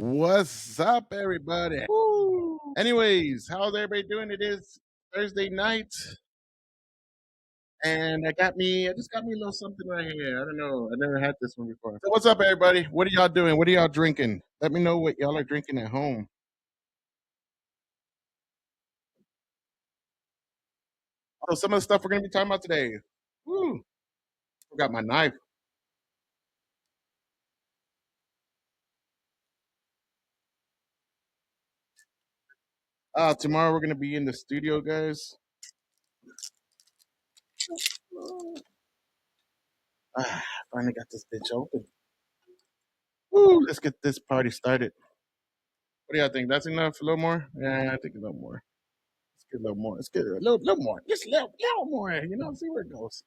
What's up, everybody? Woo. Anyways, how's everybody doing? It is Thursday night, and I just got me a little something right here. I don't know. I never had this one before. So, what's up, everybody? What are y'all doing? What are y'all drinking? Let me know what y'all are drinking at home. Oh, some of the stuff we're gonna be talking about today. Woo! Forgot my knife. Tomorrow we're gonna be in the studio, guys. Finally got this bitch open. Woo! Let's get this party started. What do y'all think? That's enough? A little more? Yeah, I think a little more. Let's get a little more. Let's get a little more. Just little more. See where it goes.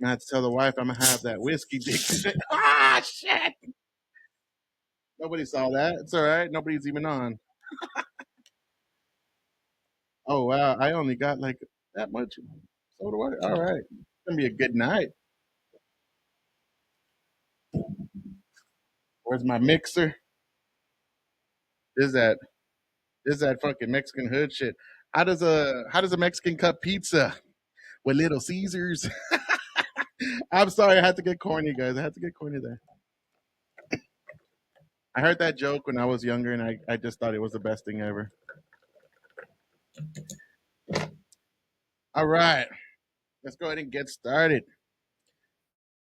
I have to tell the wife I'm gonna have that whiskey dick. Shit! Nobody saw that. It's all right. Nobody's even on. Oh wow! I only got like that much. So do I. All right. It's gonna be a good night. Where's my mixer? Is that is that fucking Mexican hood shit? How does a Mexican cut pizza with Little Caesars? I'm sorry, I had to get corny, guys. I had to get corny there. I heard that joke when I was younger, and I just thought it was the best thing ever. All right, let's go ahead and get started.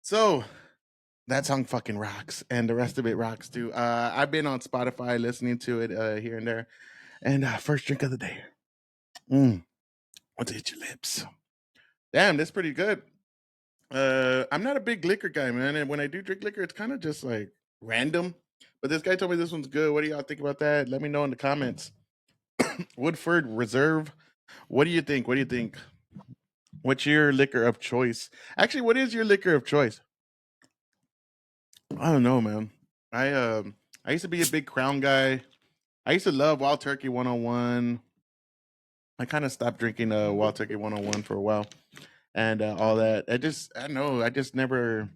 So that song fucking rocks, and the rest of it rocks too. I've been on Spotify listening to it here and there. And first drink of the day. Mm, what's hit your lips? Damn, that's pretty good. I'm not a big liquor guy, man, and when I do drink liquor, it's kind of just like random. But this guy told me this one's good. What do y'all think about that? Let me know in the comments. Woodford Reserve. What do you think? What do you think? What's your liquor of choice? Actually, what is your liquor of choice? I don't know, man. I used to be a big Crown guy. I used to love Wild Turkey 101. I kind of stopped drinking Wild Turkey 101 for a while and all that. I don't know. I just never.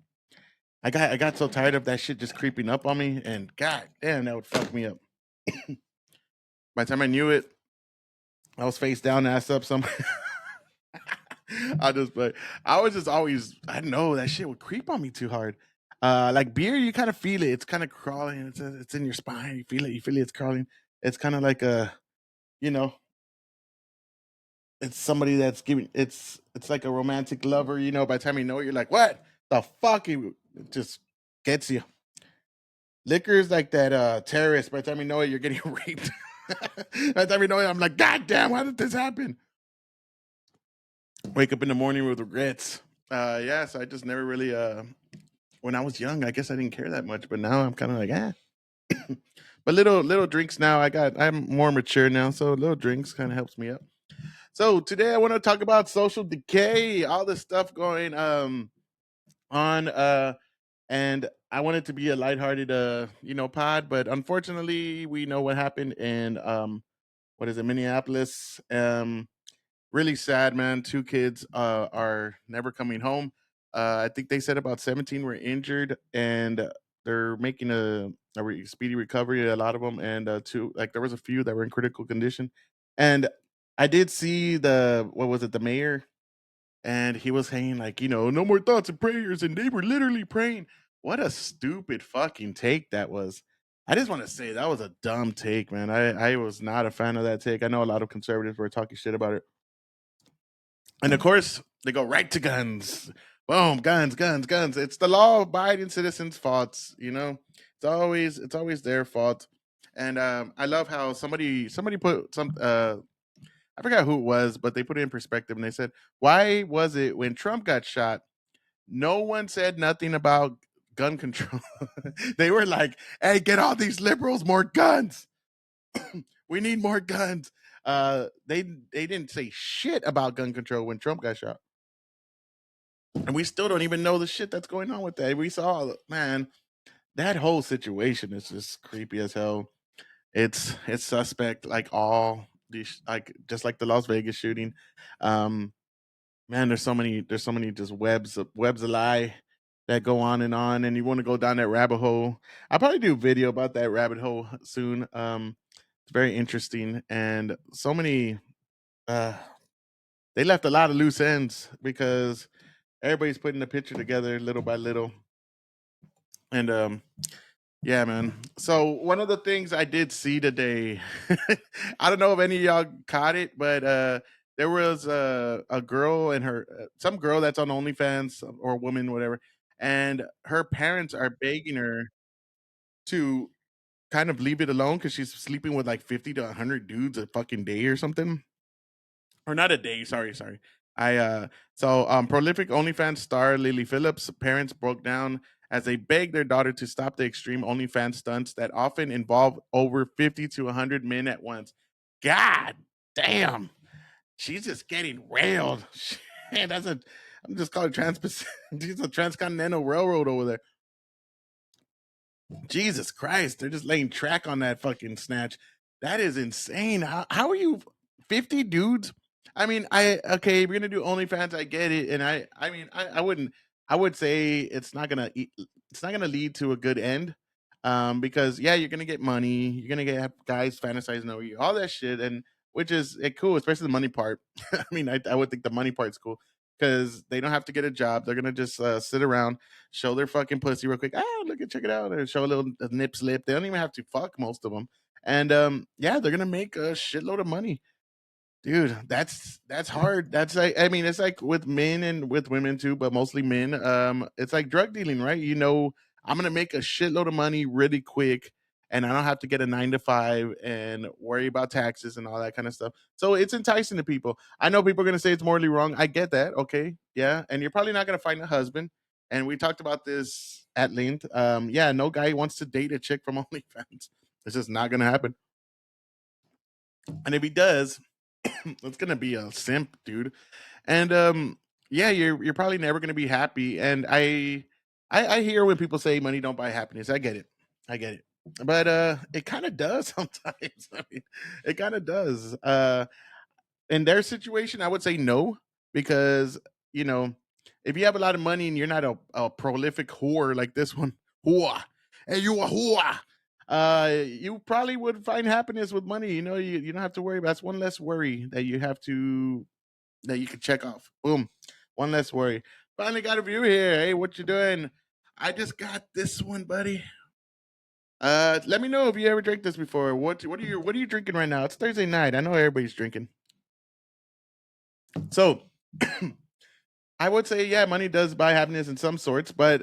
I got so tired of that shit just creeping up on me, and god damn, that would fuck me up. By the time I knew it, I was face down, ass up. Some. I just, but I was just always. I don't know that shit would creep on me too hard. Like beer, you kind of feel it. It's kind of crawling. It's in your spine. You feel it. You feel it. It's crawling. It's kind of like you know, it's somebody that's giving. It's like a romantic lover. By the time you know it, you're like, what the fuck? It just gets you. Liquor is like that terrorist. By the time you know it, you're getting raped. By the time you know it, I'm like, God damn, why did this happen? Wake up in the morning with regrets. Yeah, so I just never really when I was young, I guess I didn't care that much, but now I'm kind of like, ah. But little drinks now. I'm more mature now, so little drinks kind of helps me up. So today I want to talk about social decay, all this stuff going on and I want it to be a lighthearted pod, but unfortunately we know what happened in what is it, Minneapolis. Really sad, man. Two kids are never coming home. I think they said about 17 were injured, and they're making a speedy recovery. A lot of them, and two, like there was a few that were in critical condition. And I did see the what was it, the mayor, and he was saying like, no more thoughts and prayers, and they were literally praying. What a stupid fucking take that was. I just want to say that was a dumb take, man. I was not a fan of that take. I know a lot of conservatives were talking shit about it, and of course, they go right to guns. Boom, guns, guns, guns. It's the law-abiding citizens' faults. It's always their fault. And I love how somebody put some. I forgot who it was, but they put it in perspective and they said, "Why was it when Trump got shot, no one said nothing about gun control? They were like, hey, get all these liberals more guns. We need more guns." They didn't say shit about gun control when Trump got shot, and we still don't even know the shit that's going on with that. We saw, man, that whole situation is just creepy as hell. It's suspect, like all these, like just like the Las Vegas shooting. Um, Man, there's so many just webs of lie. that go on, and you want to go down that rabbit hole. I'll probably do a video about that rabbit hole soon. It's very interesting, and so many. Uh, they left a lot of loose ends because everybody's putting the picture together little by little, and yeah, man. So one of the things I did see today, I don't know if any of y'all caught it, but there was a girl and her some girl that's on OnlyFans or a woman, whatever, and her parents are begging her to kind of leave it alone because she's sleeping with like 50 to 100 dudes a fucking day or something, or not a day. Sorry. I so prolific OnlyFans star Lily Phillips' parents broke down as they begged their daughter to stop the extreme OnlyFans stunts that often involve over 50 to 100 men at once. God damn, she's just getting railed. Shit, that's a I'm just calling trans. She's a transcontinental railroad over there. Jesus Christ, they're just laying track on that fucking snatch. That is insane. How are you 50 dudes? I mean, I okay, we're gonna do OnlyFans, I get it. And I mean I wouldn't I would say it's not gonna lead to a good end. Because yeah, you're gonna get money, you're gonna get guys fantasizing over you, all that shit, and which is cool, especially the money part. I mean, I would think the money part's cool because they don't have to get a job. They're gonna just sit around, show their fucking pussy real quick. Ah, look at check it out, or show a little nip slip. They don't even have to fuck most of them, and yeah, they're gonna make a shitload of money. Dude, that's hard. That's like I mean, it's like with men and with women too, but mostly men. It's like drug dealing, right? You know, I'm gonna make a shitload of money really quick, and I don't have to get a 9 to 5 and worry about taxes and all that kind of stuff. So it's enticing to people. I know people are gonna say it's morally wrong. I get that. Okay, yeah, and you're probably not gonna find a husband. And we talked about this at length. Yeah, no guy wants to date a chick from OnlyFans. It's just not gonna happen. And if he does, it's gonna be a simp, dude. And yeah, you're probably never gonna be happy. And I hear when people say money don't buy happiness. I get it. I get it. But it kind of does sometimes. I mean, it kind of does. In their situation, I would say no, because you know, if you have a lot of money and you're not a prolific whore like this one, whore, and you a whore, you probably would find happiness with money. You know, you don't have to worry. That's one less worry that you have to that you can check off. Boom, one less worry. Finally got a view here. Hey, what you doing? I just got this one, buddy. Let me know if you ever drank this before. What are you drinking right now? It's Thursday night. I know everybody's drinking. So I would say, yeah, money does buy happiness in some sorts, but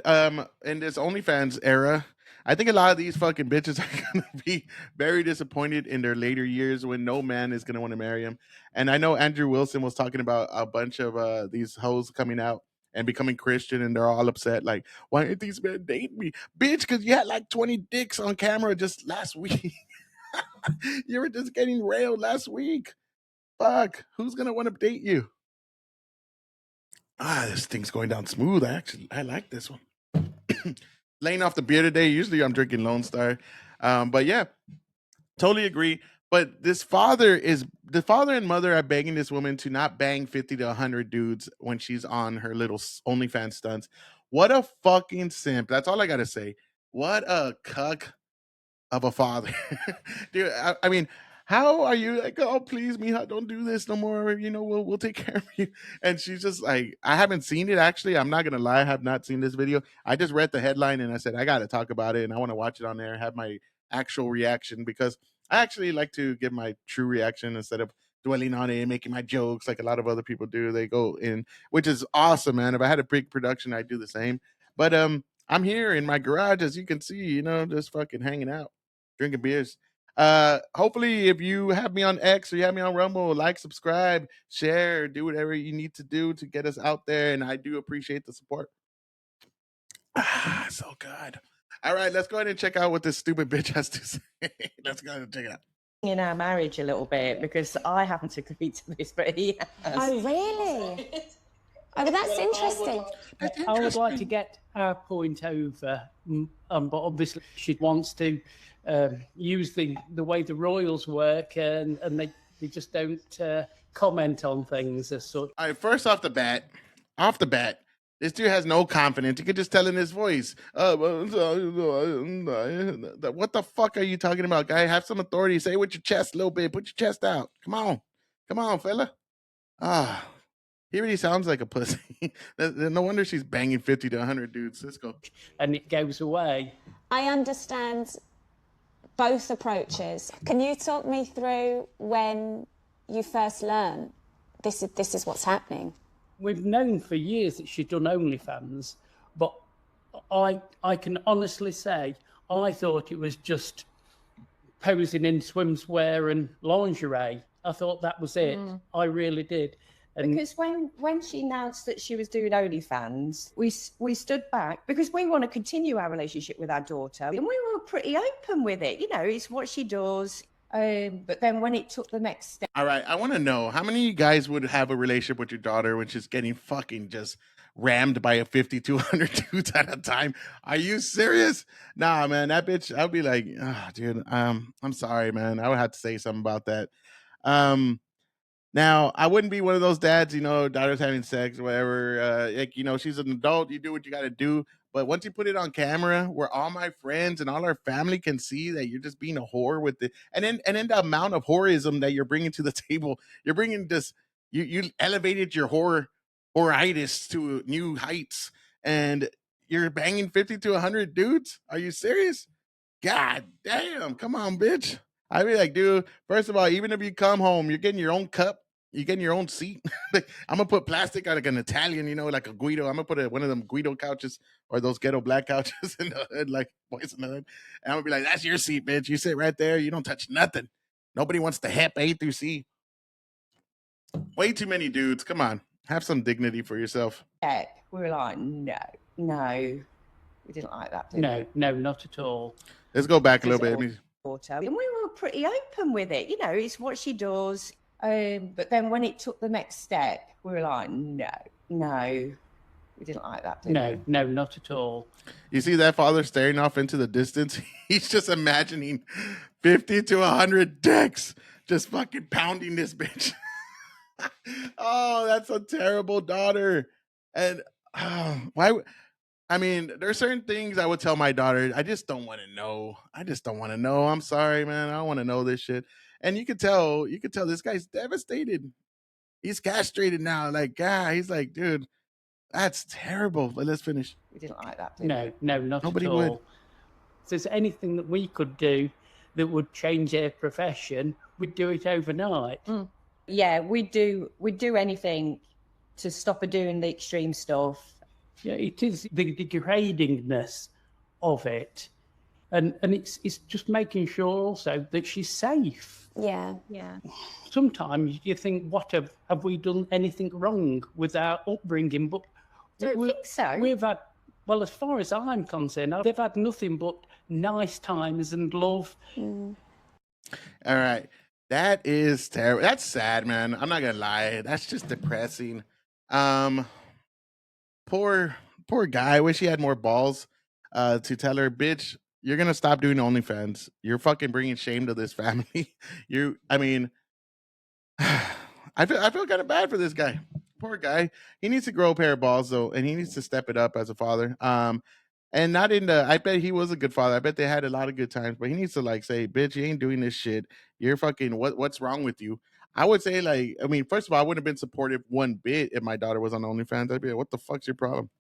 in this OnlyFans era, I think a lot of these fucking bitches are gonna be very disappointed in their later years when no man is gonna want to marry them. And I know Andrew Wilson was talking about a bunch of these hoes coming out and becoming Christian, and they're all upset, like, why aren't these men dating me, bitch? Because you had like 20 dicks on camera just last week. You were just getting railed last week. Fuck, who's gonna want to date you? Ah, this thing's going down smooth. I like this one. Laying off the beer today. Usually I'm drinking Lone Star. But yeah, totally agree. But the father and mother are begging this woman to not bang 50 to 100 dudes when she's on her little OnlyFans stunts. What a fucking simp. That's all I got to say. What a cuck of a father. Dude, I mean, how are you like, oh please, Mija, don't do this no more. You know, we'll take care of you. And she's just like, I haven't seen it actually. I'm not gonna lie, I have not seen this video. I just read the headline and I said, I gotta talk about it and I want to watch it on there, have my actual reaction because I actually like to give my true reaction instead of dwelling on it and making my jokes like a lot of other people do. They go in, which is awesome, man. If I had a big production, I'd do the same. But I'm here in my garage, as you can see, you know, just fucking hanging out drinking beers. Hopefully, if you have me on X or you have me on Rumble, like, subscribe, share, do whatever you need to do to get us out there. And I do appreciate the support. Ah, so good. All right, let's go ahead and check out what this stupid bitch has to say. Let's go ahead and check it out. In our marriage a little bit because I haven't agreed to this, but he has. Oh, really? Oh, but that's interesting. I would like to get her point over, but obviously she wants to use the way the royals work, and they just don't comment on things as such. All right, first off the bat, This dude has no confidence. You could just tell in his voice. What the fuck are you talking about, guy? Have some authority. Say it with your chest a little bit. Put your chest out. Come on, fella. Ah, he really sounds like a pussy. No wonder she's banging 50 to 100 dudes. Let's go. And it goes away. I understand both approaches. Can you talk me through when you first learned this is what's happening? We've known for years that she'd done OnlyFans, but I can honestly say I thought it was just posing in swimwear and lingerie. I thought that was it. I really did. And Because when she announced that she was doing OnlyFans, we stood back because we want to continue our relationship with our daughter, and we were pretty open with it. You know, it's what she does. But then when it took the next step, All right, I want to know how many of you guys would have a relationship with your daughter when she's getting fucking just rammed by a 50 to 100 dudes at a time? Are you serious? Nah, man, that bitch. I'd be like, oh, dude, I'm sorry, man. I would have to say something about that. Now, I wouldn't be one of those dads, daughter's having sex or whatever. She's an adult. You do what you got to do. But once you put it on camera where all my friends and all our family can see that you're just being a whore with it, and then the amount of whorism that you're bringing to the table, you're bringing this, you elevated your whoritis to new heights, and you're banging 50 to 100 dudes? Are you serious? God damn, come on, bitch. I'd be like, dude, first of all, even if you come home, you're getting your own cup, you're getting your own seat. Like, I'm gonna put plastic on like an Italian, like a Guido. I'm gonna put one of them Guido couches or those ghetto black couches in the hood, like boys in the hood. And I'm gonna be like, that's your seat, bitch. You sit right there, you don't touch nothing. Nobody wants to hep A through C. Way too many dudes. Come on. Have some dignity for yourself. we were like, no, we didn't like that. Did no, not at all. Let's go back a little bit. we? Daughter, and we were pretty open with it. You know, it's what she does. But then when it took the next step, we were like, no, we didn't like that. Did we? No, not at all. You see that father staring off into the distance? He's just imagining 50 to 100 dicks just fucking pounding this bitch. Oh, that's a terrible daughter. And why? I mean, there's certain things I would tell my daughter. I just don't want to know. I'm sorry, man. I don't want to know this shit. And you could tell this guy's devastated. He's castrated now. Like, God, he's like, dude, that's terrible. But let's finish. We didn't like that. Did No, not Nobody at all. would. If there's anything that we could do that would change their profession, we'd do it overnight. Yeah, we'd do anything to stop her doing the extreme stuff. Yeah, it is the degradingness of it. And it's just making sure also that she's safe. Yeah. Sometimes you think, what have we done anything wrong with our upbringing? But Don't think so. We've had, well, as far as I'm concerned, they've had nothing but nice times and love. All right. That is terrible. That's sad, man. I'm not gonna lie. That's just depressing. Poor guy. I wish he had more balls to tell her, bitch, you're gonna stop doing OnlyFans. You're fucking bringing shame to this family. I feel kind of bad for this guy. Poor guy. He needs to grow a pair of balls though, and he needs to step it up as a father. And not in the. I bet he was a good father. I bet they had a lot of good times, but he needs to like say, "Bitch, you ain't doing this shit. You're fucking. What's wrong with you?" I would say like, I mean, first of all, I wouldn't have been supportive one bit if my daughter was on OnlyFans. I'd be like, "What the fuck's your problem?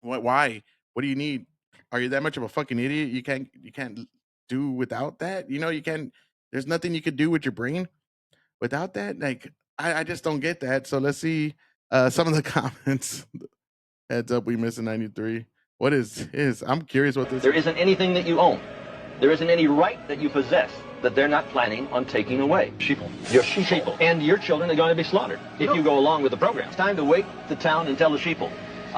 What? Why? What do you need? Are you that much of a fucking idiot? You can't do without that. You can't. There's nothing you could do with your brain without that. Like, I just don't get that. So let's see some of the comments. Heads up, we missing 93. What is I'm curious what this. There isn't anything that you own. There isn't any right that you possess that they're not planning on taking away. Sheeple. Your sheeple. And your children are going to be slaughtered if you go along with the program. It's time to wake the town and tell the sheeple.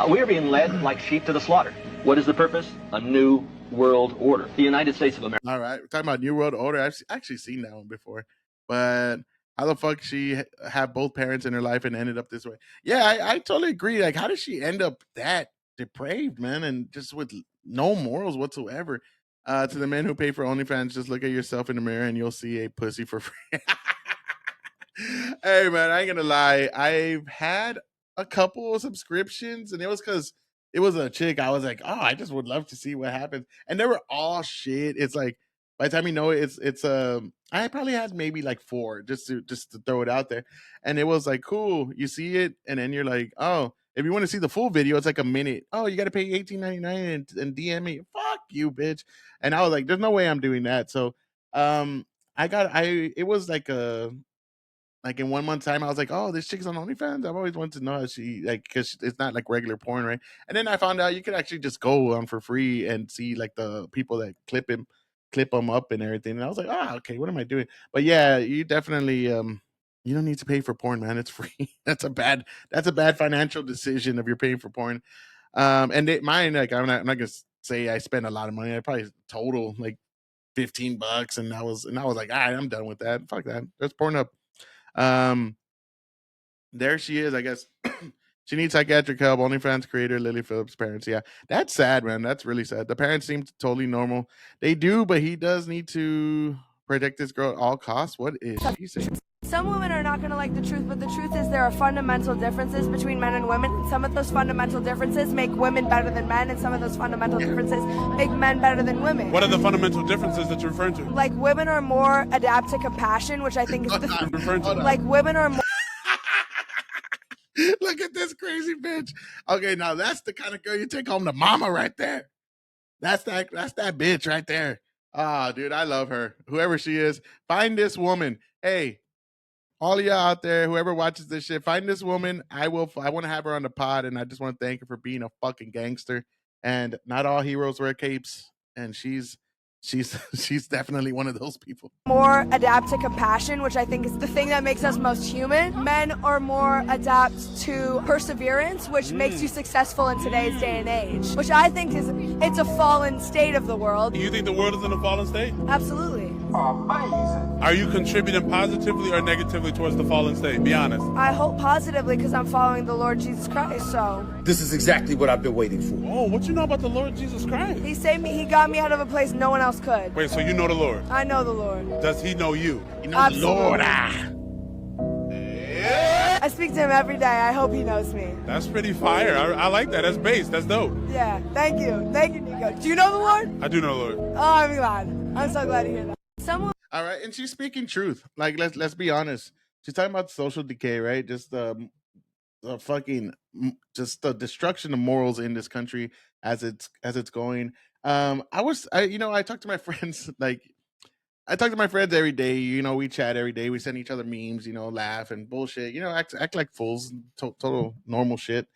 We're being led like sheep to the slaughter. What is the purpose? A new world order. The United States of America. All right, we're talking about New World Order. I've actually seen that one before. But how the fuck she have both parents in her life and ended up this way? Yeah, I totally agree. Like, how did she end up that depraved, man, and just with no morals whatsoever? To the men who pay for OnlyFans, just look at yourself in the mirror and you'll see a pussy for free. Hey, man, I ain't gonna lie. I've had a couple of subscriptions, and it was because it was a chick. I was like, oh, I just would love to see what happens, and they were all shit. It's like by the time you know it, it's I probably had maybe like 4 just to throw it out there, and it was like cool. You see it, and then you're like, oh. If you want to see the full video, it's like a minute. Oh, you got to pay $18.99 and DM me. Fuck you, bitch. And I was like, there's no way I'm doing that. So, it was like in 1 month time, I was like, oh, this chick's on OnlyFans. I've always wanted to know how she like because it's not like regular porn, right? And then I found out you could actually just go on for free and see like the people that clip them up and everything. And I was like, oh, okay, what am I doing? But yeah, you definitely you don't need to pay for porn, man. It's free. That's a bad financial decision if you're paying for porn. Mine, like I'm not gonna say I spent a lot of money. I probably total like $15, and I was like, all right, I'm done with that. Fuck that. Let's porn up. Um, there she is. I guess she needs psychiatric help. OnlyFans creator Lily Phillips' parents. Yeah, that's sad, man. That's really sad. The parents seem totally normal. They do, but he does need to protect this girl at all costs. What is she saying? Some women are not going to like the truth, but the truth is there are fundamental differences between men and women. And some of those fundamental differences make women better than men, and some of those fundamental differences make men better than women. What are the fundamental differences that you're referring to? Like women are more adapt to compassion, which I think is like women are more. Look at this crazy bitch. Okay, now that's the kind of girl you take home to mama right there. That's that bitch right there. Ah, dude, I love her. Whoever she is, find this woman. Hey, all of y'all out there, whoever watches this shit, find this woman. I want to have her on the pod, and I just want to thank her for being a fucking gangster. And not all heroes wear capes, and she's definitely one of those people. More adapt to compassion, which I think is the thing that makes us most human. Men are more adapt to perseverance, which makes you successful in today's day and age, which I think it's a fallen state of the world. Do you think the world is in a fallen state? Absolutely. Amazing. Are you contributing positively or negatively towards the fallen state? Be honest. I hope positively because I'm following the Lord Jesus Christ, so. This is exactly what I've been waiting for. Oh, what you know about the Lord Jesus Christ? He saved me. He got me out of a place no one else could. Wait, so you know the Lord? I know the Lord. Does he know you? You know the Lord. I speak to him every day. I hope he knows me. That's pretty fire. I like that. That's bass. That's dope. Yeah, thank you. Thank you, Nico. Do you know the Lord? I do know the Lord. Oh, I'm glad. I'm so glad to hear that. Someone. All right, and she's speaking truth. Like let's be honest. She's talking about social decay, right? Just the fucking just the destruction of morals in this country as it's going. I talk to my friends I talk to my friends every day. You know, we chat every day. We send each other memes. You know, laugh and bullshit. You know, act like fools. Total normal shit.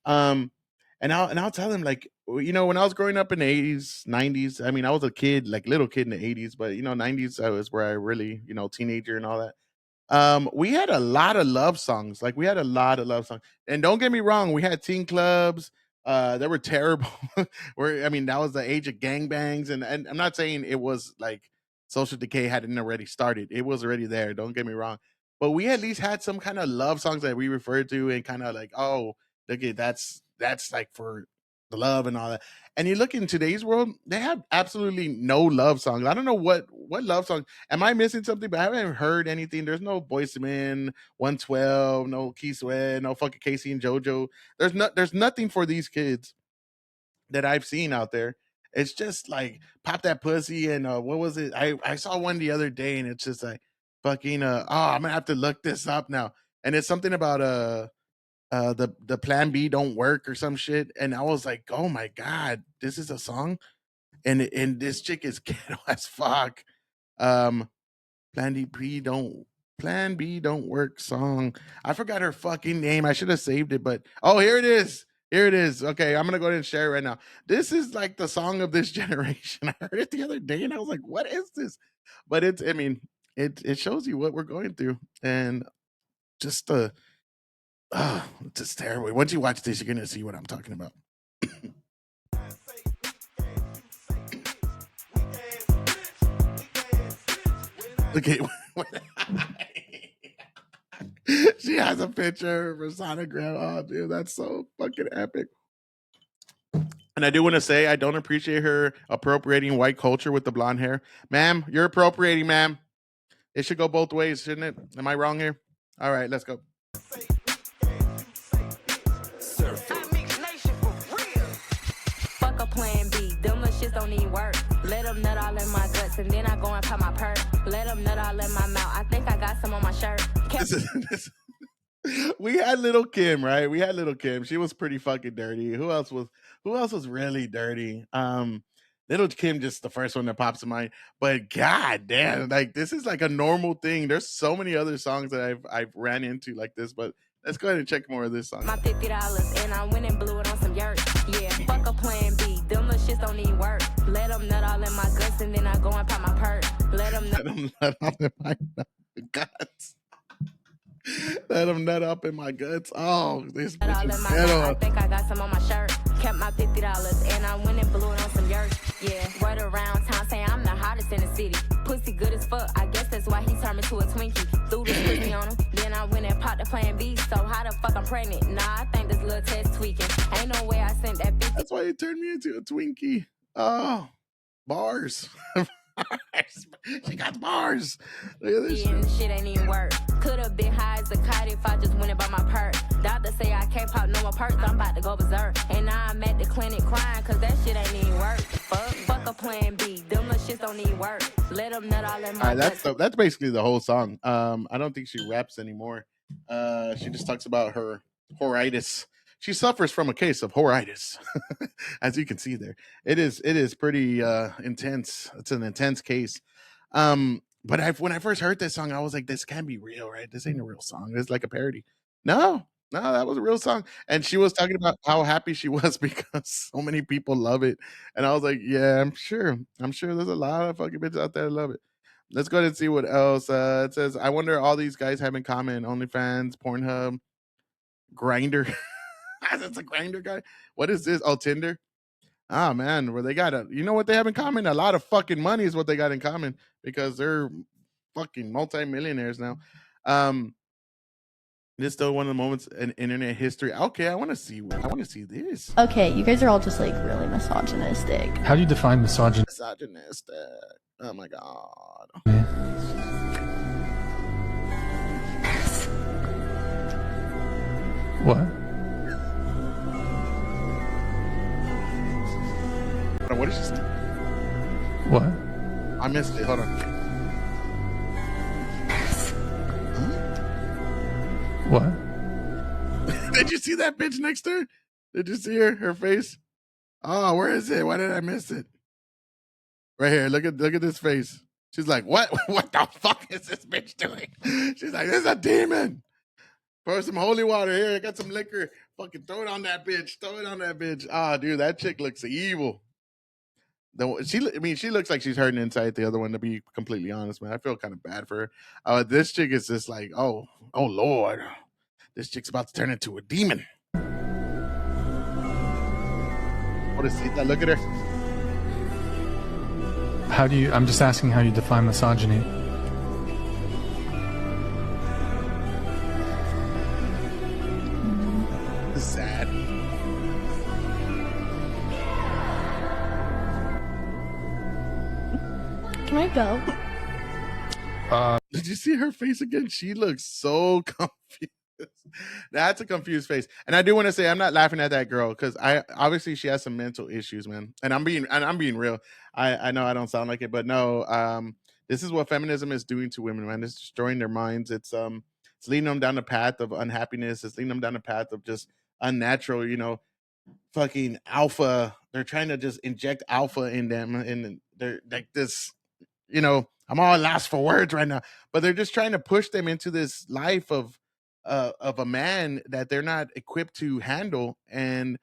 And I'll tell them like, you know, when I was growing up in the 80s, 90s. I mean, I was a kid, like little kid in the 80s, but you know, 90s I was where I really, you know, teenager and all that. We had a lot of love songs. Like we had a lot of love songs. And don't get me wrong, we had teen clubs. They were terrible. I mean, that was the age of gangbangs, and I'm not saying it was like social decay hadn't already started. It was already there. Don't get me wrong. But we at least had some kind of love songs that we referred to and kind of like, oh, look at that's like for the love and all that. And you look in today's world, they have absolutely no love songs. I don't know what love song. Am I missing something? But I haven't heard anything. There's no Boyz II Men, 112, no Key Sweat, no fucking Casey and JoJo. There's nothing for these kids that I've seen out there. It's just like pop that pussy and what was it? I saw one the other day and it's just like fucking I'm gonna have to look this up now. And it's something about the plan B don't work or some shit. And I was like, oh my God, this is a song? And this chick is ghetto as fuck. Plan B don't work song. I forgot her fucking name. I should have saved it, but oh, here it is. Here it is. Okay, I'm gonna go ahead and share it right now. This is like the song of this generation. I heard it the other day and I was like, what is this? But it shows you what we're going through. And just just terrible. Once you watch this, you're gonna see what I'm talking about. Okay. She has a picture of her sonogram. Oh, dude, that's so fucking epic. And I do want to say I don't appreciate her appropriating white culture with the blonde hair. Ma'am, you're appropriating, ma'am. It should go both ways, shouldn't it? Am I wrong here? All right, let's go. shit don't even work. Let them nut all in my guts, and then I go and pop my perk. Let them nut all in my mouth. I think I got some on my shirt. We had Little Kim, right? We had Little Kim. She was pretty fucking dirty. Who else was really dirty? Little Kim, just the first one that pops in mind. But god damn, like this is like a normal thing. There's so many other songs that I've ran into like this, but let's go ahead and check more of this song. My $50, and I went and blew it on some yurt. Yeah, fuck a plan B. Them little shits don't even work. Let them nut all in my guts, and then I go and pop my perk. Let them nut all in my guts. Let them nut up in my guts. Oh, this bitch is settled. I think I got some on my shirt. Kept my $50, and I went and blew it on some yurt. Yeah, right around town saying I'm the hottest in the city. Pussy good as fuck. I guess that's why he turned me to a Twinkie. Threw the pussy on him. Then I went and popped the plan B. So how the fuck I'm pregnant? Nah, I think this little test tweaking. Ain't no way I sent that bitch. That's why he turned me into a Twinkie. Oh, bars. She got bars. Look at this shit ain't even work. Could have been high as a kite if I just went and bought my perk. Doctor say I can't pop no more perks. I'm about to go berserk. And now I'm at the clinic crying cause that shit ain't even work. Fuck a plan B. Them little shits don't even work. Let them nut all in my that's basically the whole song. I don't think she raps anymore. She just talks about her horitis. She suffers from a case of horitis, as you can see there. It is pretty intense. It's an intense case. But when I first heard this song, I was like, this can't be real, right? This ain't a real song. It's like a parody. No, that was a real song. And she was talking about how happy she was because so many people love it. And I was like, yeah, I'm sure there's a lot of fucking bitches out there that love it. Let's go ahead and see what else. It says, I wonder all these guys have in common: OnlyFans, Pornhub, Grinder. That's a Grinder guy. What is this? Oh, Tinder. Ah, man, where they got you know what they have in common? A lot of fucking money is what they got in common because they're fucking multi-millionaires now. This is still one of the moments in internet history. Okay, I want to see this. Okay, you guys are all just like really misogynistic. How do you define misogyny? Misogynistic. Oh my god. What? What did she say? What? I missed it. Hold on. What? Did you see that bitch next to her? Did you see her face? Oh, where is it? Why did I miss it? Right here. Look at this face. She's like, what? What the fuck is this bitch doing? She's like, this is a demon. Pour some holy water here. I got some liquor. Fucking throw it on that bitch. Throw it on that bitch. Ah, dude, that chick looks evil. She looks like she's hurting inside the other one, to be completely honest, man. I feel kind of bad for her. This chick is just like, oh Lord. This chick's about to turn into a demon. What is that? Look at her. I'm just asking how you define misogyny. This is sad. Can I go? Did you see her face again? She looks so confused. That's a confused face. And I do want to say I'm not laughing at that girl because obviously she has some mental issues, man. And I'm being real. I know I don't sound like it, but no, this is what feminism is doing to women, man. It's destroying their minds. It's leading them down the path of unhappiness. It's leading them down the path of just unnatural, fucking alpha. They're trying to just inject alpha in them, and they're like this. I'm all lost for words right now, but they're just trying to push them into this life of a man that they're not equipped to handle, and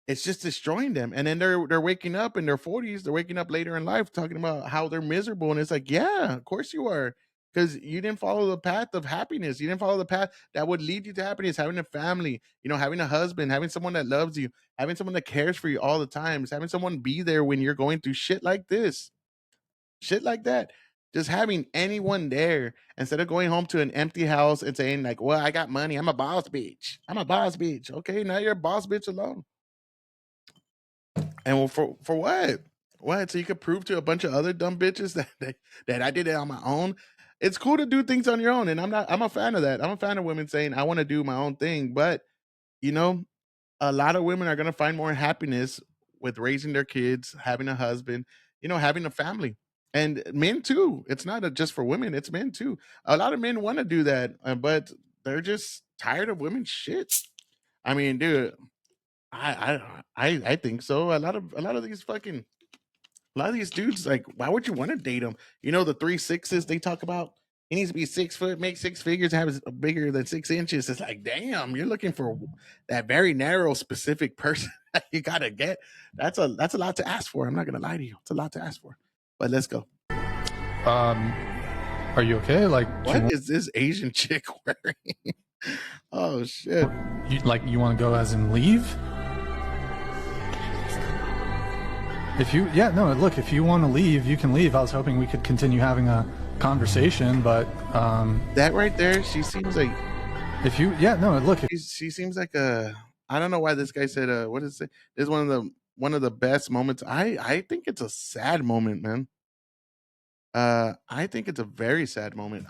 it's just destroying them. And then they're waking up in their 40s. They're waking up later in life talking about how they're miserable, and it's like, yeah, of course you are, because you didn't follow the path of happiness. You didn't follow the path that would lead you to happiness. Having a family, having a husband, having someone that loves you, having someone that cares for you all the time, having someone be there when you're going through shit like this, shit like that. Just having anyone there instead of going home to an empty house and saying like, well, I got money. I'm a boss bitch. Okay, now you're a boss bitch alone. And for what? What? So you could prove to a bunch of other dumb bitches that I did it on my own? It's cool to do things on your own. And I'm a fan of that. I'm a fan of women saying, I want to do my own thing. But, a lot of women are going to find more happiness with raising their kids, having a husband, having a family. And men too. It's not just for women, it's men too. A lot of men want to do that, but they're just tired of women's shit. I mean, dude, I think so. A lot of these fucking a lot of these dudes, like, why would you want to date them? The 3 6s they talk about. He needs to be 6 foot, make 6 figures, have bigger than 6 inches. It's like, damn, you're looking for that very narrow, specific person that you gotta get. That's a lot to ask for. I'm not gonna lie to you. It's a lot to ask for. But let's go. Are you okay? Like, what is this Asian chick wearing? Oh shit! You want to go as in leave? If you want to leave, you can leave. I was hoping we could continue having a conversation, but that right there, she seems like. She seems like a. I don't know why this guy said. What is it? This is one of the best moments. I think it's a sad moment, man. I think it's a very sad moment.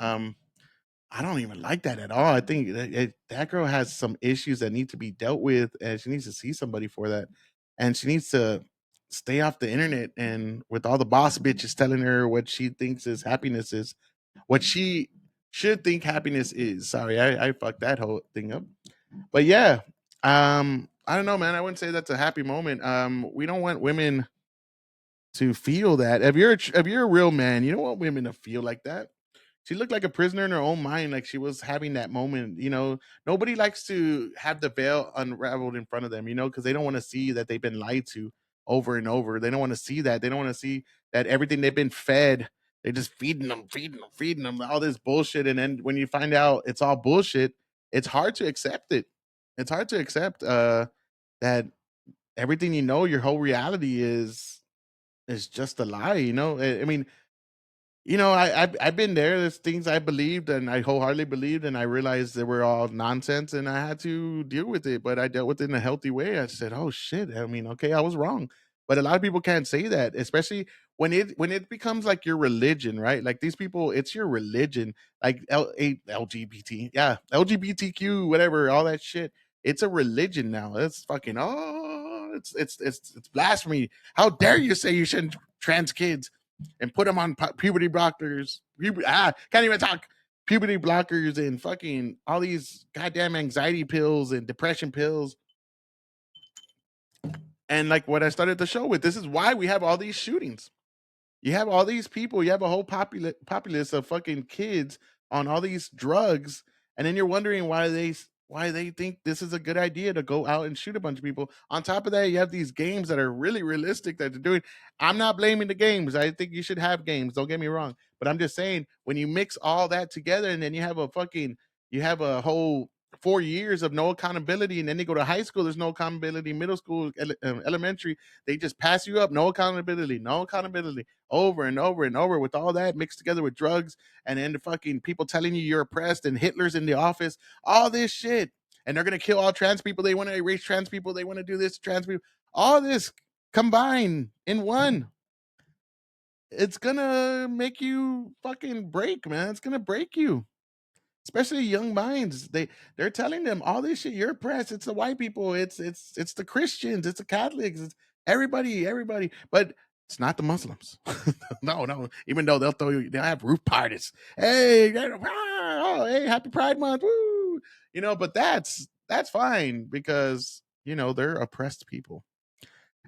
I don't even like that at all. I think that girl has some issues that need to be dealt with, and she needs to see somebody for that. And she needs to stay off the internet and with all the boss bitches telling her what she thinks is happiness is, what she should think happiness is. Sorry, I fucked that whole thing up. But yeah, I don't know, man. I wouldn't say that's a happy moment. We don't want women to feel that. If you're a real man, you don't want women to feel like that. She looked like a prisoner in her own mind, like she was having that moment. Nobody likes to have the veil unraveled in front of them, because they don't want to see that they've been lied to over and over. They don't want to see that. They don't want to see that everything they've been fed, they're just feeding them all this bullshit. And then when you find out it's all bullshit, it's hard to accept it. It's hard to accept that everything your whole reality is just a lie. I mean, I've been there. There's things I believed and I wholeheartedly believed, and I realized they were all nonsense, and I had to deal with it. But I dealt with it in a healthy way. I said, "Oh shit!" I mean, okay, I was wrong. But a lot of people can't say that, especially when it becomes like your religion, right? Like these people, it's your religion. Like LGBT, yeah, LGBTQ, whatever, all that shit. It's a religion now. It's fucking it's blasphemy. How dare you say you shouldn't trans kids and put them on puberty blockers. Can't even talk. Puberty blockers and fucking all these goddamn anxiety pills and depression pills. And like what I started the show with, this is why we have all these shootings. You have all these people, you have a whole populace of fucking kids on all these drugs, and then you're wondering why they think this is a good idea to go out and shoot a bunch of people. On top of that, you have these games that are really realistic that they're doing. I'm not blaming the games. I think you should have games. Don't get me wrong, but I'm just saying when you mix all that together and then you have a whole 4 years of no accountability, and then they go to high school. There's no accountability. Middle school, elementary, they just pass you up. No accountability. Over and over and over with all that mixed together with drugs, and then the fucking people telling you you're oppressed, and Hitler's in the office, all this shit. And they're going to kill all trans people. They want to erase trans people. They want to do this to trans people. All this combined in one. It's going to make you fucking break, man. It's going to break you. Especially young minds. They're telling them all this shit. You're oppressed. It's the white people. It's the Christians. It's the Catholics. It's everybody. But it's not the Muslims. No. Even though they'll have roof parties. Hey, hey, happy Pride Month. Woo! But that's fine because they're oppressed people.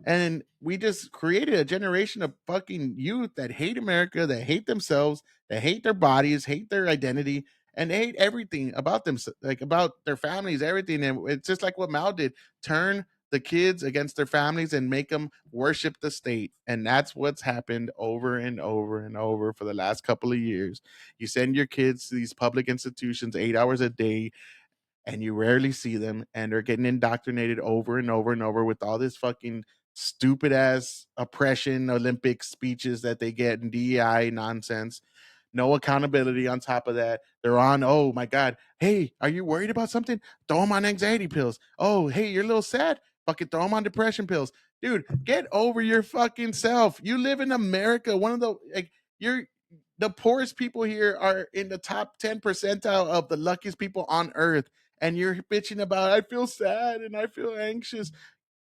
And we just created a generation of fucking youth that hate America, that hate themselves, that hate their bodies, hate their identity, and they hate everything about them, like about their families, everything. And it's just like what Mao did: turn the kids against their families and make them worship the state. And that's what's happened over and over and over for the last couple of years. You send your kids to these public institutions 8 hours a day, and you rarely see them, and they're getting indoctrinated over and over and over with all this fucking stupid ass oppression Olympic speeches that they get in DEI nonsense. No accountability on top of that. They're on, oh my God, hey, are you worried about something? Throw them on anxiety pills. Oh, hey, you're a little sad? Fucking throw them on depression pills. Dude, get over your fucking self. You live in America. The poorest people here are in the top 10 percentile of the luckiest people on earth. And you're bitching about, I feel sad and I feel anxious.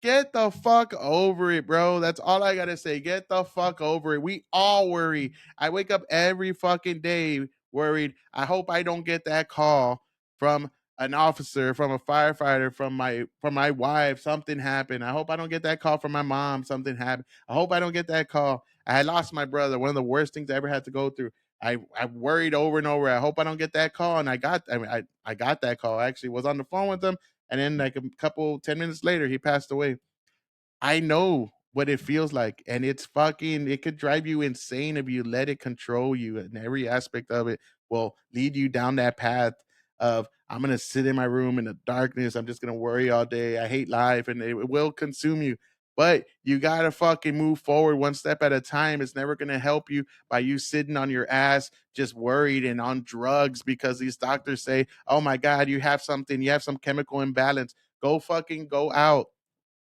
Get the fuck over it, bro. That's all I gotta say. Get the fuck over it. We all worry. I wake up every fucking day worried. I hope I don't get that call from an officer, from a firefighter, from my wife. Something happened. I hope I don't get that call from my mom. Something happened. I hope I don't get that call. I had lost my brother. One of the worst things I ever had to go through. I worried over and over. I hope I don't get that call. And I got that call. I actually was on the phone with him. And then like a couple 10 minutes later, he passed away. I know what it feels like, and it could drive you insane if you let it control you, and every aspect of it will lead you down that path of I'm gonna sit in my room in the darkness, I'm just gonna worry all day, I hate life, and it will consume you. But you gotta fucking move forward one step at a time. It's never gonna help you by you sitting on your ass just worried and on drugs because these doctors say, oh my God, you have some chemical imbalance. Go out,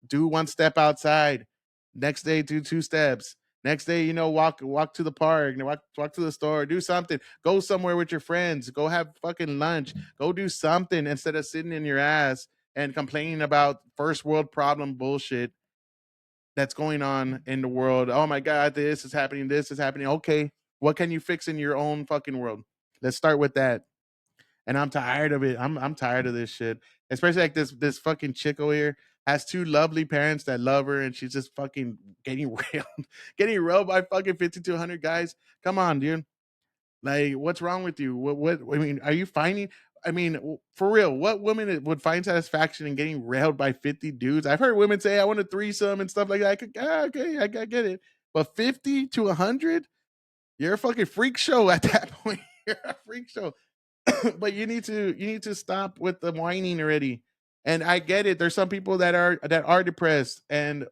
do one step outside. Next day, do two steps. Next day, walk to the park, walk to the store, do something. Go somewhere with your friends. Go have fucking lunch. Go do something instead of sitting in your ass and complaining about first world problem bullshit that's going on in the world. Oh my God, this is happening. This is happening. Okay, what can you fix in your own fucking world? Let's start with that. And I'm tired of it. I'm tired of this shit. Especially like this fucking chick over here has two lovely parents that love her, and she's just fucking getting getting railed by fucking 5,200 guys. Come on, dude. Like, what's wrong with you? What? I mean, are you finding? I mean, for real, what woman would find satisfaction in getting railed by 50 dudes? I've heard women say, "I want a threesome" and stuff like that. Okay, I get it. But 50 to 100, you're a fucking freak show at that point. You're a freak show. But you need to stop with the whining already. And I get it. There's some people that are depressed, and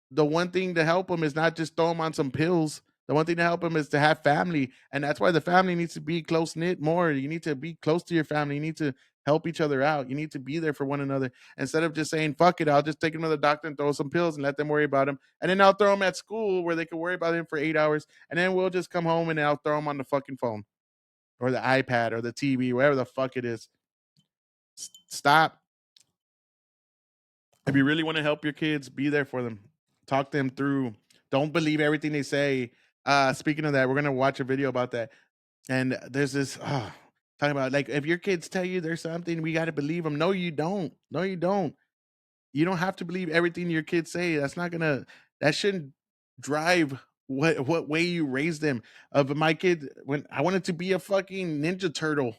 the one thing to help them is not just throw them on some pills. The one thing to help them is to have family, and that's why the family needs to be close knit more. You need to be close to your family. You need to help each other out. You need to be there for one another instead of just saying "fuck it." I'll just take him to the doctor and throw some pills and let them worry about him, and then I'll throw them at school where they can worry about him for 8 hours, and then we'll just come home and I'll throw them on the fucking phone or the iPad or the TV, whatever the fuck it is. Stop. If you really want to help your kids, be there for them. Talk them through. Don't believe everything they say. Speaking of that, we're gonna watch a video about that. And there's this talking about like if your kids tell you there's something, we got to believe them. No, you don't. No, you don't. You don't have to believe everything your kids say. That shouldn't drive what way you raise them. Of my kid, when I wanted to be a fucking Ninja Turtle,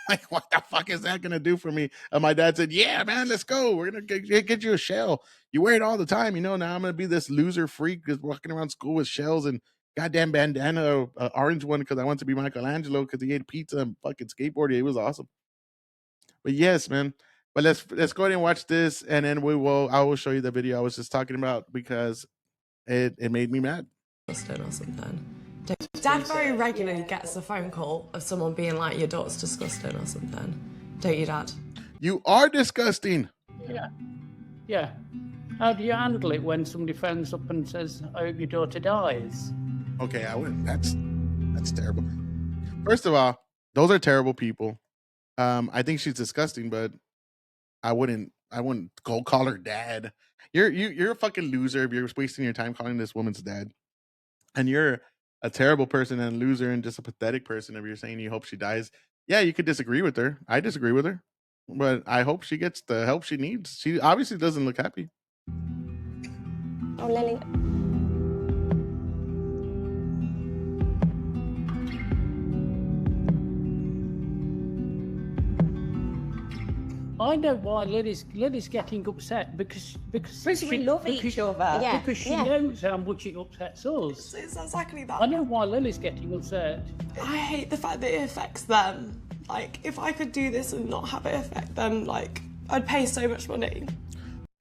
like what the fuck is that gonna do for me? And my dad said, "Yeah, man, let's go. We're gonna get you a shell. You wear it all the time, Now I'm gonna be this loser freak just walking around school with shells and goddamn bandana, orange one because I want to be Michelangelo because he ate pizza and fucking skateboarded. It was awesome." But yes, man. But let's go ahead and watch this, and then I will show you the video I was just talking about because it made me mad. Or something. Dad very regularly gets a phone call of someone being like, "Your daughter's disgusting" or something. Don't you, Dad? You are disgusting. Yeah. How do you handle it when somebody phones up and says, "I hope your daughter dies"? Okay, I wouldn't. That's terrible. First of all, those are terrible people. I think she's disgusting, but I wouldn't go call her dad. You're a fucking loser if you're wasting your time calling this woman's dad. And you're a terrible person and a loser and just a pathetic person if you're saying you hope she dies. Yeah, you could disagree with her. I disagree with her. But I hope she gets the help she needs. She obviously doesn't look happy. Oh, Lily. I know why Lily's getting upset because we love each other. Yeah, because she knows how much it upsets us. It's exactly that. I know why Lily's getting upset. I hate the fact that it affects them. Like, if I could do this and not have it affect them, like, I'd pay so much money.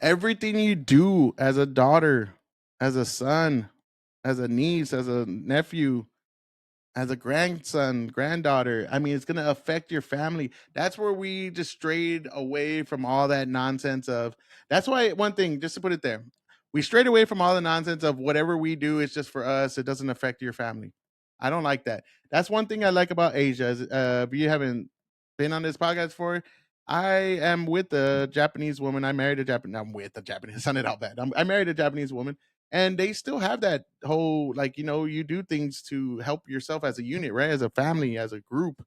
Everything you do as a daughter, as a son, as a niece, as a nephew, as a grandson, granddaughter, I mean, it's going to affect your family. That's where we just strayed away from all that nonsense of. That's why one thing, just to put it there, we strayed away from all the nonsense of whatever we do is just for us. It doesn't affect your family. I don't like that. That's one thing I like about Asia. If you haven't been on this podcast before, I am with a Japanese woman. I married a Japanese. I'm with a Japanese. It sounded out bad. I married a Japanese woman, and they still have that whole like you do things to help yourself as a unit, right? As a family, as a group.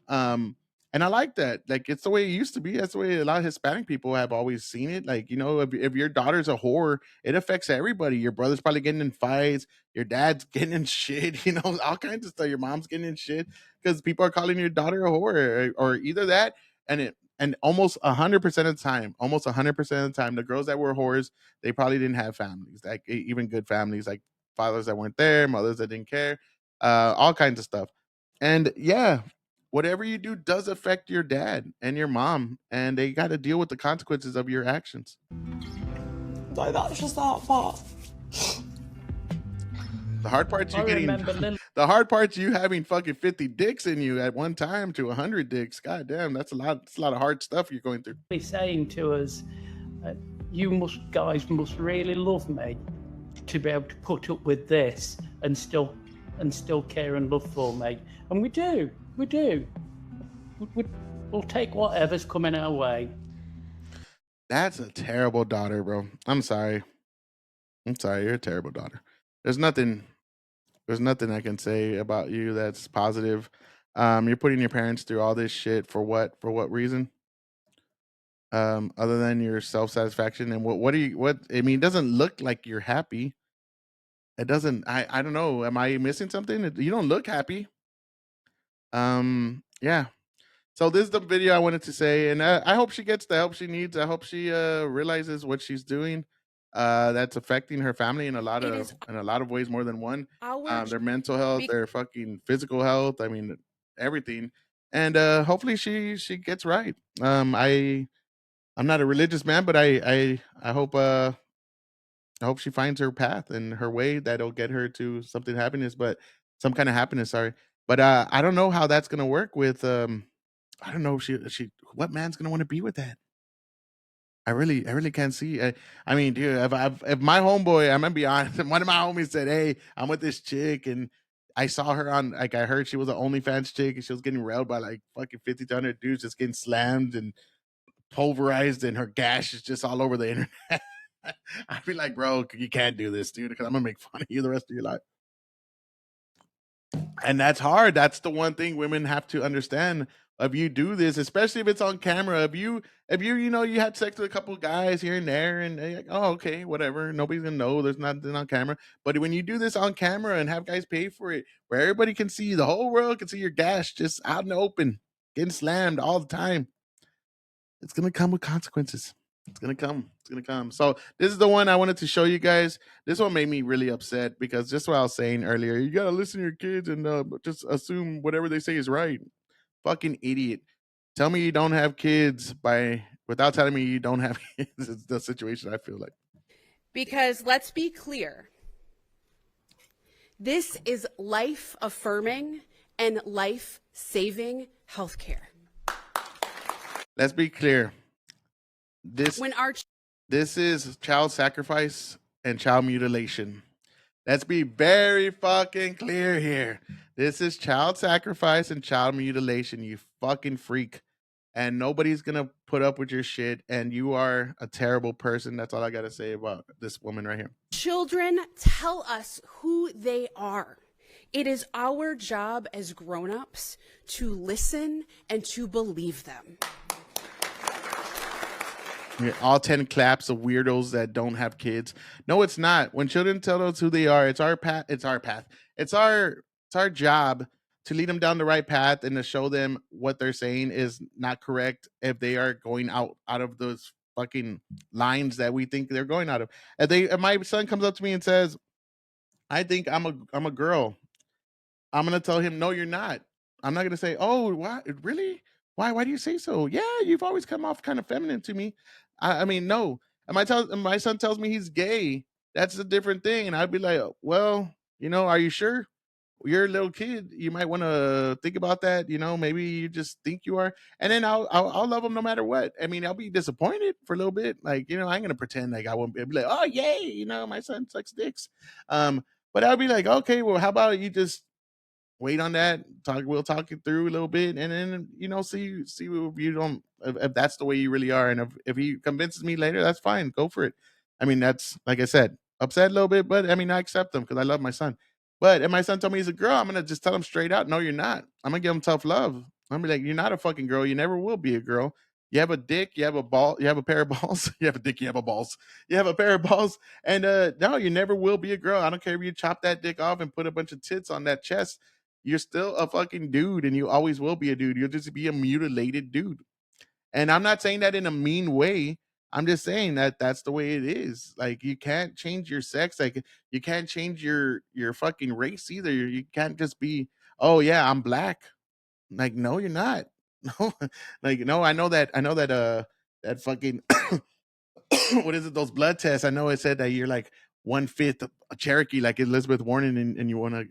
Um, and I like that. Like it's the way it used to be. That's the way a lot of Hispanic people have always seen it. Like if your daughter's a whore, it affects everybody. Your brother's probably getting in fights. Your dad's getting in shit. All kinds of stuff. Your mom's getting in shit because people are calling your daughter a whore, or either that, and almost 100% of the time, almost 100% of the time, the girls that were whores, they probably didn't have families, like even good families, like fathers that weren't there, mothers that didn't care, all kinds of stuff. And yeah, whatever you do does affect your dad and your mom, and they got to deal with the consequences of your actions. No, that's just that part. The hard part's you I getting. remember The hard part's you having fucking 50 dicks in you at one time to 100 dicks. God damn, that's a lot. It's a lot of hard stuff you're going through. saying to us, you guys must really love me to be able to put up with this and still care and love for me. And we do. We'll take whatever's coming our way. That's a terrible daughter, bro. I'm sorry. You're a terrible daughter. There's nothing I can say about you that's positive. You're putting your parents through all this shit for what? For what reason? Other than your self satisfaction, and what I mean, it doesn't look like you're happy. It doesn't. I don't know. Am I missing something? You don't look happy. Yeah. So this is the video I wanted to say, and I hope she gets the help she needs. I hope she realizes what she's doing. That's affecting her family in a lot of ways, more than one. Their mental health, their fucking physical health. I mean, everything. And hopefully she gets right. I'm not a religious man, but I hope she finds her path and her way that'll get her to something happiness, but some kind of happiness. Sorry, but I don't know how that's gonna work with. I don't know if she what man's gonna want to be with that. I really can't see. I mean, dude, if my homeboy, I'm gonna be honest, one of my homies said, "Hey, I'm with this chick," and I saw her on, like, I heard she was an OnlyFans chick, and she was getting railed by like fucking 50 to 100 dudes, just getting slammed and pulverized, and her gash is just all over the internet. I'd be like, bro, you can't do this, dude, because I'm gonna make fun of you the rest of your life. And that's hard. That's the one thing women have to understand. If you do this, especially if it's on camera, you had sex with a couple of guys here and there, and they're like, oh, okay, whatever. Nobody's gonna know. There's nothing on camera. But when you do this on camera and have guys pay for it, where everybody can see, the whole world can see your gash just out in the open, getting slammed all the time, it's gonna come with consequences. It's gonna come. So this is the one I wanted to show you guys. This one made me really upset because just what I was saying earlier, you gotta listen to your kids and just assume whatever they say is right. Fucking idiot. Tell me you don't have kids without telling me you don't have kids. It's the situation I feel like. Because let's be clear. This is life affirming and life saving healthcare. Let's be clear. This is child sacrifice and child mutilation. Let's be very fucking clear here. This is child sacrifice and child mutilation, you fucking freak. And nobody's gonna put up with your shit, and you are a terrible person. That's all I gotta say about this woman right here. Children tell us who they are. It is our job as grown-ups to listen and to believe them. All 10 claps of weirdos that don't have kids. No, it's not. When children tell us who they are, it's our path. It's our job to lead them down the right path and to show them what they're saying is not correct if they are going out of those fucking lines that we think they're going out of. If my son comes up to me and says, I think I'm a girl, I'm gonna tell him, no, you're not. I'm not gonna say, oh, what? Really? Why do you say so? Yeah, you've always come off kind of feminine to me. I mean, no. And my son tells me he's gay. That's a different thing. And I'd be like, well, are you sure? You're a little kid. You might want to think about that. Maybe you just think you are. And then I'll love him no matter what. I mean, I'll be disappointed for a little bit. Like, I'm gonna pretend like I won't be like, oh yay, my son sucks dicks. But I'll be like, okay, well, how about you just wait on that. We'll talk it through a little bit, and then see if you don't if that's the way you really are, and if he convinces me later, that's fine. Go for it. I mean, that's like I said, upset a little bit, but I mean, I accept him because I love my son. But if my son told me he's a girl, I'm gonna just tell him straight out, no, you're not. I'm gonna give him tough love. I'm gonna be like, you're not a fucking girl. You never will be a girl. You have a dick, you have a ball, you have a pair of balls. You have a dick, you have a balls. You have a pair of balls, and no, you never will be a girl. I don't care if you chop that dick off and put a bunch of tits on that chest. You're still a fucking dude, and you always will be a dude. You'll just be a mutilated dude. And I'm not saying that in a mean way. I'm just saying that that's the way it is. Like, you can't change your sex. Like, you can't change your fucking race either. You can't just be, oh yeah, I'm black. Like, no, you're not. No, like, no, I know that that fucking what is it? Those blood tests. I know it said that you're like 1/5 a Cherokee, like Elizabeth Warren, and you want to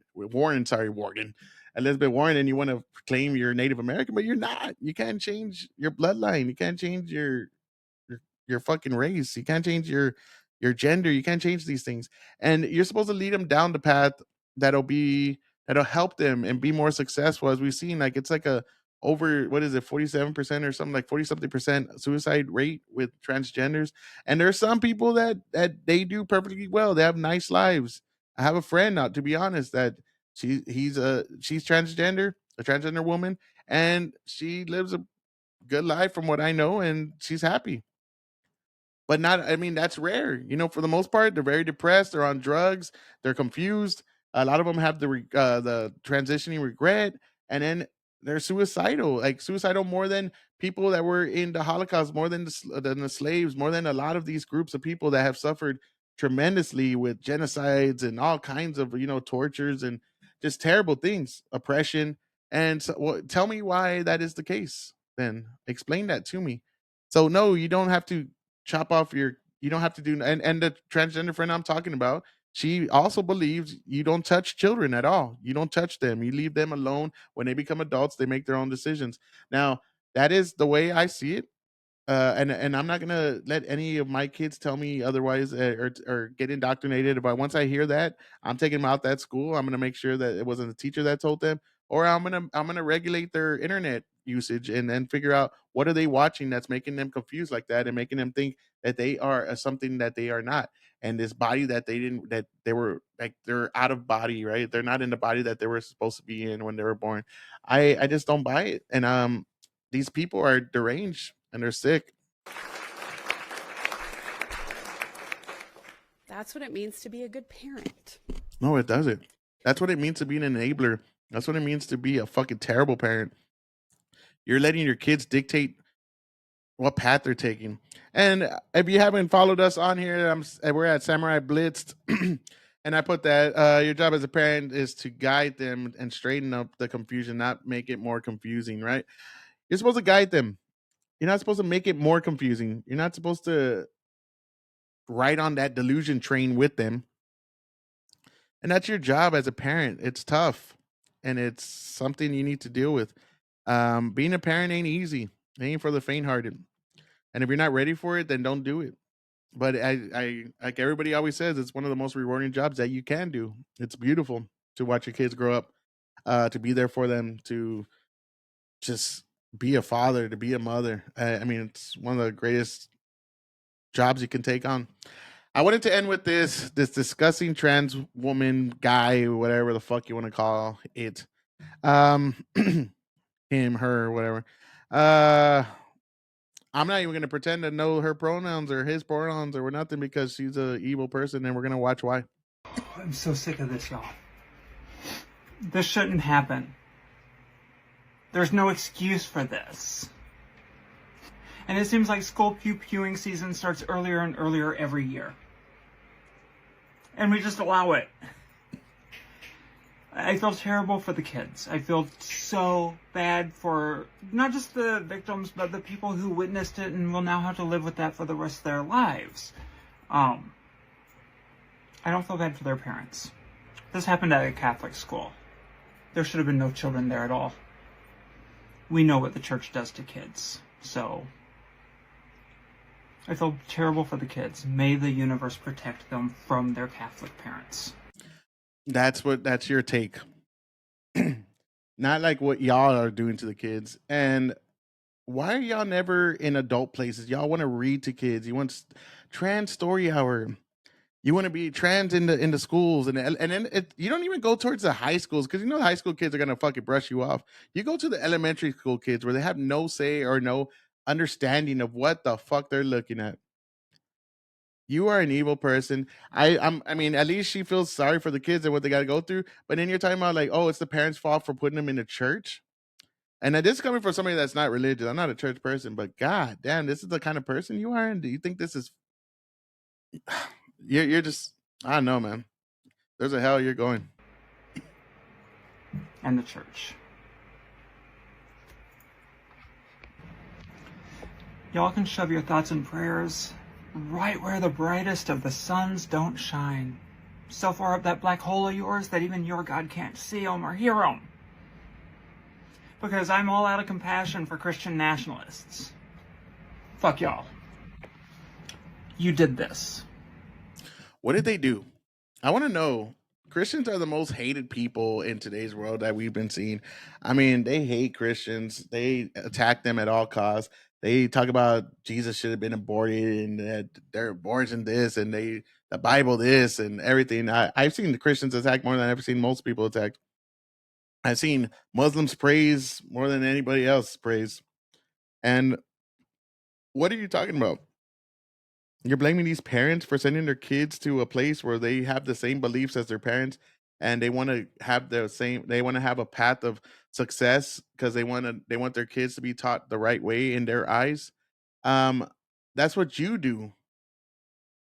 Elizabeth Warren, and you want to claim you're Native American, but you're not. You can't change your bloodline. You can't change your fucking race. You can't change your gender. You can't change these things, and you're supposed to lead them down the path that'll be that'll help them and be more successful. As we've seen, like, it's like a over, what is it, 47% or something, like 40 something percent suicide rate with transgenders. And there's some people that they do perfectly well. They have nice lives. I have a friend, now, to be honest, that she's transgender, a transgender woman, and she lives a good life from what I know, and she's happy. But not, I mean, that's rare. For the most part, they're very depressed. They're on drugs. They're confused. A lot of them have the transitioning regret, and then they're suicidal. Like, suicidal more than people that were in the Holocaust, more than the slaves, more than a lot of these groups of people that have suffered tremendously with genocides and all kinds of tortures and just terrible things, oppression. And so, tell me why that is the case. Then explain that to me. So no, you don't have to chop off you don't have to do. And the transgender friend I'm talking about, she also believes you don't touch children at all. You don't touch them. You leave them alone. When they become adults, they make their own decisions. Now, that is the way I see it. And I'm not gonna let any of my kids tell me otherwise, or get indoctrinated. But once I hear that, I'm taking them out that school. I'm gonna make sure that it wasn't a teacher that told them, or I'm gonna regulate their internet usage, and then figure out what are they watching that's making them confused like that, and making them think that they are something that they are not. And this body that they were, like, they're out of body, right? They're not in the body that they were supposed to be in when they were born. I just don't buy it. And these people are deranged and they're sick. That's what it means to be a good parent. No, it doesn't. That's what it means to be an enabler. That's what it means to be a fucking terrible parent. You're letting your kids dictate what path they're taking. And if you haven't followed us on here, we're at Samurai Blitzed. And I put that your job as a parent is to guide them and straighten up the confusion, not make it more confusing, right? You're supposed to guide them. You're not supposed to make it more confusing. You're not supposed to ride on that delusion train with them. And that's your job as a parent. It's tough, and it's something you need to deal with. Being a parent ain't easy. It ain't for the faint-hearted. And if you're not ready for it, then don't do it. But I like everybody always says, it's one of the most rewarding jobs that you can do. It's beautiful to watch your kids grow up, to be there for them, to just be a father, to be a mother. I mean, it's one of the greatest jobs you can take on. I wanted to end with this disgusting trans woman, guy, whatever the fuck you want to call it. Him, her, whatever. I'm not even going to pretend to know her pronouns or his pronouns or nothing, because she's a evil person, and we're going to watch why. I'm so sick of this, y'all. This shouldn't happen. There's no excuse for this. And it seems like school pew-pewing season starts earlier and earlier every year. And we just allow it. I feel terrible for the kids. I feel so bad for not just the victims, but the people who witnessed it and will now have to live with that for the rest of their lives. I don't feel bad for their parents. This happened at a Catholic school. There should have been no children there at all. We know what the church does to kids, so I feel terrible for the kids. May the universe protect them from their Catholic parents. That's your take. Not like what y'all are doing to the kids. And why are y'all never in adult places? Y'all want to read to kids. You want trans story hour. You want to be trans in the schools, and then you don't even go towards the high schools because you know the high school kids are gonna fucking brush you off. You go to the elementary school kids where they have no say or no understanding of what the fuck they're looking at. You are an evil person. I mean, at least she feels sorry for the kids and what they got to go through. But then you're talking about like, oh, it's the parents' fault for putting them in a church. And this is coming from somebody that's not religious. I'm not a church person, but god damn, this is the kind of person you are. And do you think this is? You're just, I don't know, man. There's a hell you're going. And the church. Y'all can shove your thoughts and prayers right where the brightest of the suns don't shine. So far up that black hole of yours that even your God can't see 'em or hear 'em. Because I'm all out of compassion for Christian nationalists. Fuck y'all. You did this. What did they do? I want to know. Christians are the most hated people in today's world that we've been seeing. I mean, they hate Christians. They attack them at all costs. They talk about Jesus should have been aborted and that they're abortion this and the Bible this and everything. I've seen the Christians attack more than I've ever seen most people attack. I've seen Muslims praise more than anybody else praise. And what are you talking about? You're blaming these parents for sending their kids to a place where they have the same beliefs as their parents and they want to have they want to have a path of success because they want their kids to be taught the right way in their eyes. Um that's what you do.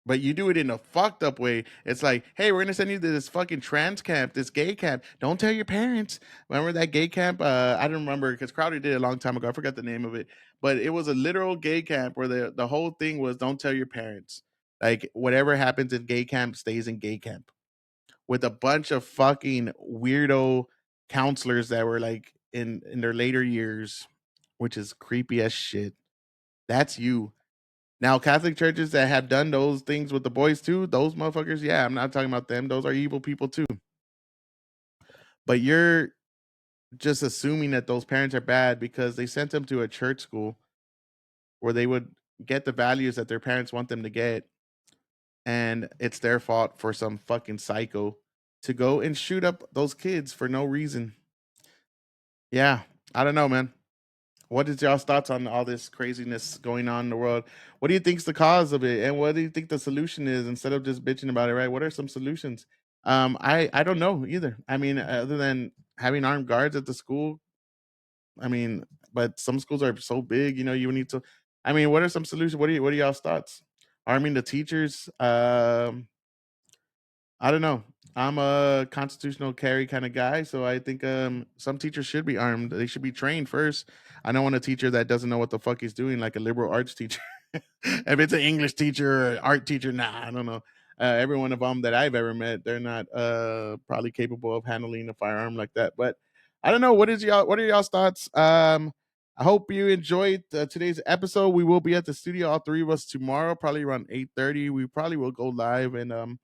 But you do it in a fucked up way. It's like, hey, we're gonna send you to this fucking trans camp, this gay camp. Don't tell your parents. Remember that gay camp? I don't remember because Crowder did it a long time ago. I forgot the name of it, but it was a literal gay camp where the whole thing was, don't tell your parents. Like whatever happens in gay camp stays in gay camp. With a bunch of fucking weirdo counselors that were like in their later years, which is creepy as shit. That's you. Now, Catholic churches that have done those things with the boys too, those motherfuckers, yeah, I'm not talking about them. Those are evil people too. But you're just assuming that those parents are bad because they sent them to a church school where they would get the values that their parents want them to get. And it's their fault for some fucking psycho to go and shoot up those kids for no reason. Yeah, I don't know, man. What is y'all's thoughts on all this craziness going on in the world? What do you think's the cause of it, and what do you think the solution is? Instead of just bitching about it, right? What are some solutions? I don't know either. I mean, other than having armed guards at the school, I mean, but some schools are so big, you know, you need to. I mean, what are some solutions? What are y'all's thoughts? Arming the teachers? I don't know. I'm a constitutional carry kind of guy, so I think some teachers should be armed. They should be trained first. I don't want a teacher that doesn't know what the fuck he's doing, like a liberal arts teacher. If it's an English teacher or an art teacher, nah, I don't know. Every one of them that I've ever met, they're not probably capable of handling a firearm like that. But I don't know. What are y'all's thoughts? I hope you enjoyed today's episode. We will be at the studio, all three of us, tomorrow, probably around 8:30. We probably will go live and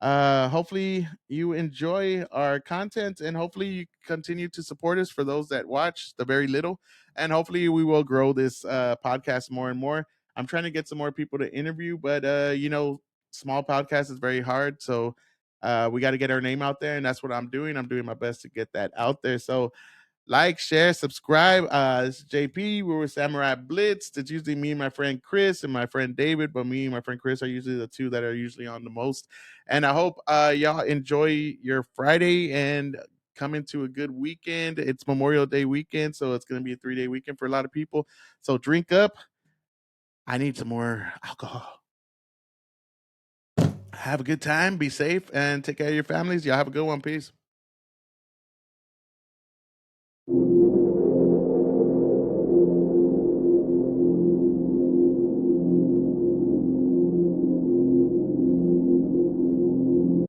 hopefully you enjoy our content and hopefully you continue to support us for those that watch the very little, and hopefully we will grow this podcast more and more. I'm trying to get some more people to interview, but you know, small podcast is very hard, so we got to get our name out there, and that's what I'm doing. I'm doing my best to get that out there. So like, share, subscribe. This is JP. We're with Samurai Blitz. It's usually me and my friend Chris and my friend David, but me and my friend Chris are usually the two that are usually on the most. And I hope y'all enjoy your Friday and come into a good weekend. It's Memorial Day weekend, so it's going to be a 3-day weekend for a lot of people. So drink up. I need some more alcohol. Have a good time. Be safe and take care of your families. Y'all have a good one. Peace.